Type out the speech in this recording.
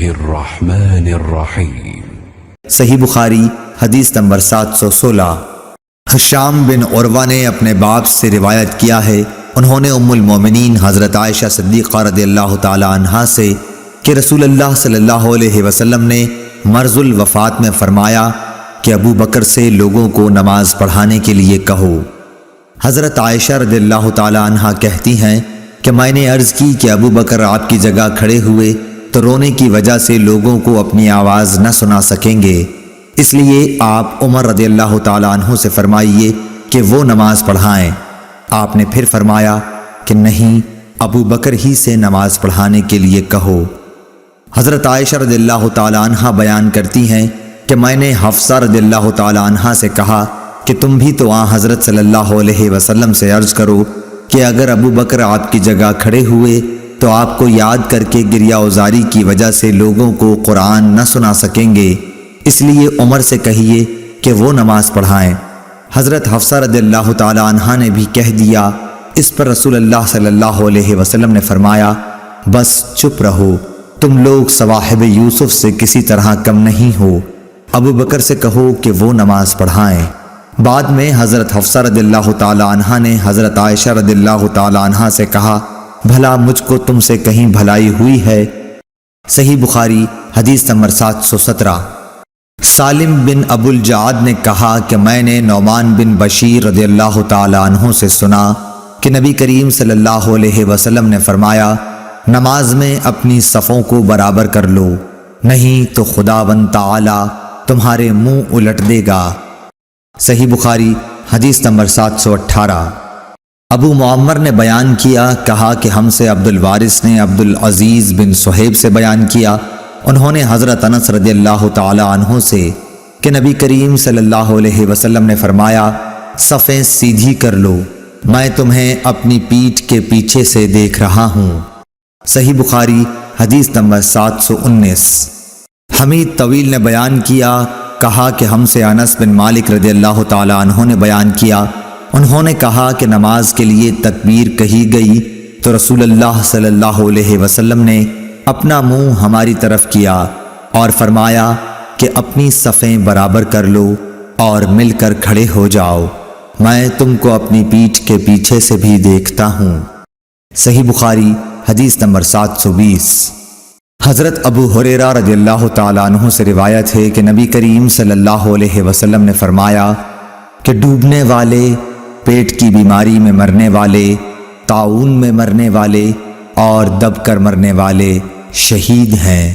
الرحمن الرحیم۔ صحیح بخاری حدیث نمبر 716۔ ہشام بن عروہ نے اپنے باپ سے روایت کیا ہے، انہوں نے ام المومنین حضرت عائشہ صدیقہ رضی اللہ تعالی عنہا سے کہ رسول اللہ صلی اللہ علیہ وسلم نے مرض الوفات میں فرمایا کہ ابو بکر سے لوگوں کو نماز پڑھانے کے لیے کہو۔ حضرت عائشہ رضی اللہ تعالی عنہا کہتی ہیں کہ میں نے عرض کی کہ ابو بکر آپ کی جگہ کھڑے ہوئے تو رونے کی وجہ سے لوگوں کو اپنی آواز نہ سنا سکیں گے، اس لیے آپ عمر رضی اللہ تعالی عنہ سے فرمائیے کہ وہ نماز پڑھائیں۔ آپ نے پھر فرمایا کہ نہیں، ابو بکر ہی سے نماز پڑھانے کے لیے کہو۔ حضرت عائشہ رضی اللہ تعالی عنہا بیان کرتی ہیں کہ میں نے حفصہ رضی اللہ تعالی عنہا سے کہا کہ تم بھی تو حضرت صلی اللہ علیہ وسلم سے عرض کرو کہ اگر ابو بکر آپ کی جگہ کھڑے ہوئے تو آپ کو یاد کر کے گریہ ازاری کی وجہ سے لوگوں کو قرآن نہ سنا سکیں گے، اس لیے عمر سے کہیے کہ وہ نماز پڑھائیں۔ حضرت حفصہ رضی اللہ تعالی عنہا نے بھی کہہ دیا۔ اس پر رسول اللہ صلی اللہ علیہ وسلم نے فرمایا، بس چپ رہو، تم لوگ صواحب یوسف سے کسی طرح کم نہیں ہو، ابو بکر سے کہو کہ وہ نماز پڑھائیں۔ بعد میں حضرت حفصہ رضی اللہ تعالی عنہا نے حضرت عائشہ رضی اللہ تعالی عنہا سے کہا، بھلا مجھ کو تم سے کہیں بھلائی ہوئی ہے؟ صحیح بخاری حدیث نمبر 717۔ سالم بن ابو الجعد نے کہا کہ میں نے نعمان بن بشیر رضی اللہ تعالی عنہ سے سنا کہ نبی کریم صلی اللہ علیہ وسلم نے فرمایا، نماز میں اپنی صفوں کو برابر کر لو، نہیں تو خداوند تعالی تمہارے منہ الٹ دے گا۔ صحیح بخاری حدیث نمبر 718۔ ابو معمر نے بیان کیا، کہا کہ ہم سے عبد الوارث نے عبد العزیز بن صہیب سے بیان کیا، انہوں نے حضرت انس رضی اللہ تعالی عنہ سے کہ نبی کریم صلی اللہ علیہ وسلم نے فرمایا، صفیں سیدھی کر لو، میں تمہیں اپنی پیٹھ کے پیچھے سے دیکھ رہا ہوں۔ صحیح بخاری حدیث نمبر 719۔ حمید طویل نے بیان کیا، کہا کہ ہم سے انس بن مالک رضی اللہ تعالی عنہ نے بیان کیا، انہوں نے کہا کہ نماز کے لیے تکبیر کہی گئی تو رسول اللہ صلی اللہ علیہ وسلم نے اپنا منہ ہماری طرف کیا اور فرمایا کہ اپنی صفیں برابر کر لو اور مل کر کھڑے ہو جاؤ، میں تم کو اپنی پیٹھ کے پیچھے سے بھی دیکھتا ہوں۔ صحیح بخاری حدیث نمبر 720۔ حضرت ابو ہریرہ رضی اللہ تعالیٰ عنہ سے روایت ہے کہ نبی کریم صلی اللہ علیہ وسلم نے فرمایا کہ ڈوبنے والے، پیٹ کی بیماری میں مرنے والے، طاعون میں مرنے والے اور دب کر مرنے والے شہید ہیں۔